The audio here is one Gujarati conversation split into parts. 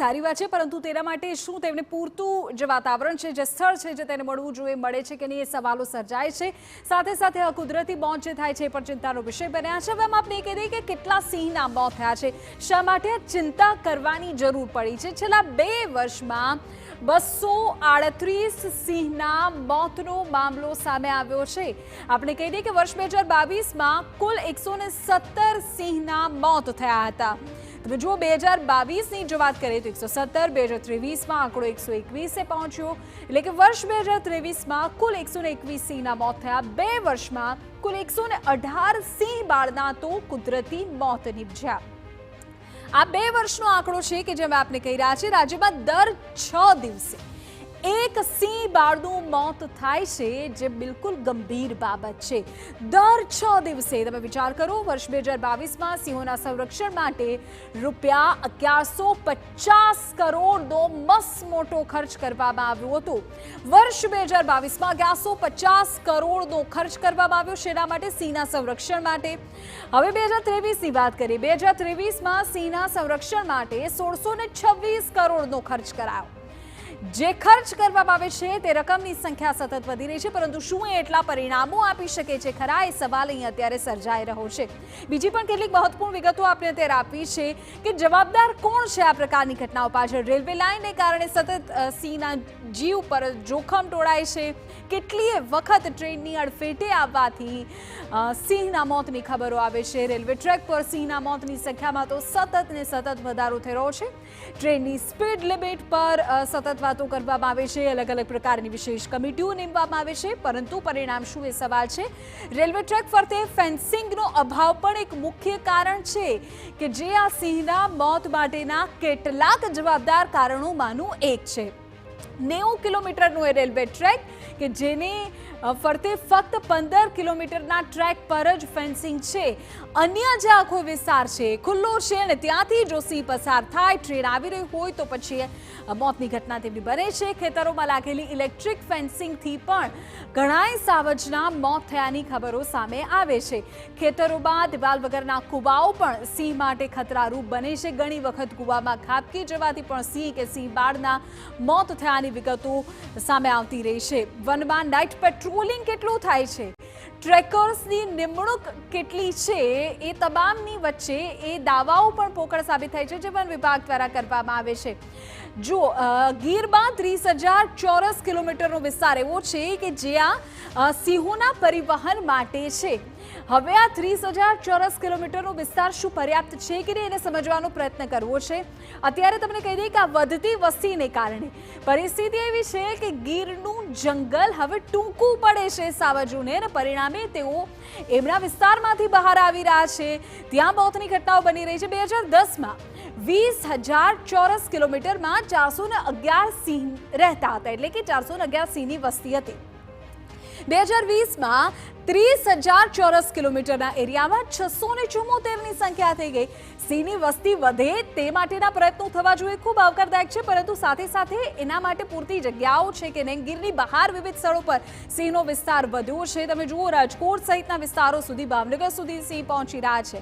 સારી વાત છે, પરંતુ તેના માટે શું તેમને પૂરતું જે વાતાવરણ છે, જે સ્થળ છે, જે તેને મળવું જોઈએ, મળે છે કે નહીં, એ સવાલો સર્જાય છે। સાથે સાથે કુદરતી મોત જે થાય છે એ પણ ચિંતાનો વિષય બન્યા છે। હવે આપણે કહી દઈએ કે કેટલા સિંહના મોત થયા છે, શા માટે ચિંતા કરવાની જરૂર પડી છે। છેલ્લા 2 વર્ષમાં 238 સિંહના મોતનો મામલો સામે આવ્યો છે। આપણે કહી દઈએ કે વર્ષ 2022માં કુલ 117 સિંહના મોત થયા હતા। તમે જો 2022ની જો વાત કરીએ તો 117, 2023માં આંકડો 121 પહોંચ્યો, એટલે કે વર્ષ 2023માં કુલ 121 સિંહના મોત થયા। 2 વર્ષમાં કુલ 118 સિંહ બાળના તો કુદરતી મોત નિપજ્યા। આ 2 વર્ષનો આંકડો છે કે જેમ આપણે કહી રહ્યા છીએ, રાજ્યમાં દર 6 દિવસે એક સિંહ બાળનું મોત થાય છે, જે બિલકુલ ગંભીર બાબત છે। દર 6 દિવસે તમે વિચાર કરો, વર્ષ 2022માં સિંહોના સંરક્ષણ માટે રૂપિયા 1150 કરોડનો મસ્ત મોટો ખર્ચ કરવામાં આવ્યો હતો। વર્ષ 2022માં 1150 કરોડનો ખર્ચ કરવામાં આવ્યો શેના માટે? સિંહના સંરક્ષણ માટે। હવે 2023ની વાત કરીએ, 2023માં સિંહના સંરક્ષણ માટે 1626 કરોડનો ખર્ચ કરાયો। જે ખર્ચ કરવામાં આવે છે તે રકમની સંખ્યા સતત વધી રહી છે, પરંતુ શું એ એટલા પરિણામો આપી શકે છે ખરા, એ સવાલ અહીં અત્યારે સર્જાઈ રહ્યો છે। બીજી પણ કેટલીક મહત્વપૂર્ણ વિગતો આપણે અત્યારે આપી છે કે જવાબદાર કોણ છે આ પ્રકારની ઘટનાઓ પાછળ। રેલવે લાઇનને કારણે સતત સિંહના જીવ પર જોખમ ટોળાય છે। કેટલીય વખત ટ્રેનની અડફેટે આવવાથી સિંહના મોતની ખબરો આવે છે। રેલવે ટ્રેક પર સિંહના મોતની સંખ્યામાં તો સતત ને સતત વધારો થઈ રહ્યો છે। ટ્રેનની સ્પીડ લિમિટ પર સતત વાતો કરવામાં આવે છે, અલગ અલગ પ્રકારની વિશેષ કમિટીઓ નીમવામાં આવે છે, પરંતુ પરિણામ શું એ સવાલ છે। રેલવે ટ્રેક ફરતે ફેન્સિંગનો અભાવ પણ એક મુખ્ય કારણ છે કે જે આ સિંહના મોત માટેના કેટલાક જવાબદાર કારણોમાંનું એક છે। 90 કિલોમીટરનો એ રેલવે ટ્રેક કે જેને ફરતે ફક્ત 15 કિલોમીટરના ટ્રેક પર જ ફેન્સિંગ છે। અન્ય જે આખો વિસ્તાર છે ખુલ્લો છે અને ત્યાંથી જો સિંહ પસાર થાય, ટ્રેન આવી રહી હોય તો પછી મોતની ઘટના તેવી બને છે। ખેતરોમાં લાગેલી ઇલેક્ટ્રિક ફેન્સિંગથી પણ ઘણાય સાવજના મોત થયાની ખબરો સામે આવે છે। ખેતરોમાં દિવાલ વગરના કૂવાઓ પણ સિંહ માટે ખતરારૂપ બને છે। ઘણી વખત કૂવામાં ખાબકી જવાથી પણ સિંહ કે સિંહ બાળના મોત થયાની વિગતો સામે આવતી રહી છે। વનમાં નાઇટ પેટ્રોલિંગ કેટલું થાય છે, ટ્રેકર્સની નિમણૂક કેટલી છે, એ તમામની વચ્ચે એ દાવાઓ પણ પોકળ સાબિત થાય છે જે વન વિભાગ દ્વારા કરવામાં આવે છે। જો ગીરમાં 30,000 ચોરસ કિલોમીટરનો વિસ્તાર એવો છે કે જ્યાં સિંહોના પરિવહન માટે છે। હવે આ 30,000 ચોરસ કિલોમીટરનો વિસ્તાર શું પર્યાપ્ત છે કે નહીં એને સમજવાનો પ્રયત્ન કરવો છે। અત્યારે તમને કહી દઈએ કે આ વધતી વસ્તીને કારણે પરિસ્થિતિ એવી છે કે ગીરનું જંગલ હવે ટૂંકું પડે છે સાવજોને, અને પરિણામે તેઓ એમના વિસ્તારમાંથી બહાર આવી રહ્યા છે। ત્યાં મોતની ઘટનાઓ બની રહી છે। 2010માં 20,000 ચોરસ કિલોમીટરમાં 411 સિંહ રહેતા હતા, એટલે કે 411 સિંહની વસ્તી હતી। 2020માં 30,000 ચોરસ કિલોમીટરના એરિયામાં 674ની સંખ્યા થઈ ગઈ। સિંહની વસ્તી વધે તે માટેના પ્રયત્નો થવા જોઈએ, ખૂબ આવકારદાયક છે, પરંતુ સાથે સાથે એના માટે પૂરતી જગ્યાઓ છે કે નહીં। ગીરની બહાર વિવિધ સ્થળો પર સિંહનો વિસ્તાર વધ્યો છે। તમે જુઓ, રાજકોટ સહિતના વિસ્તારો સુધી, ભાવનગર સુધી સિંહ પહોંચી રહ્યા છે।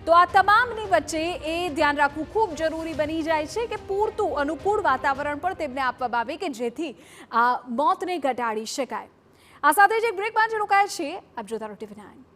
તો આ તમામની વચ્ચે એ ધ્યાન રાખવું ખૂબ જરૂરી બની જાય છે કે પૂરતું અનુકૂળ વાતાવરણ પણ તેમને આપવામાં આવે કે જેથી આ મોતને ઘટાડી શકાય। આ સાથે જ એક બ્રેક બાદ રોકાય છે। આપ જોતા રહો TV9।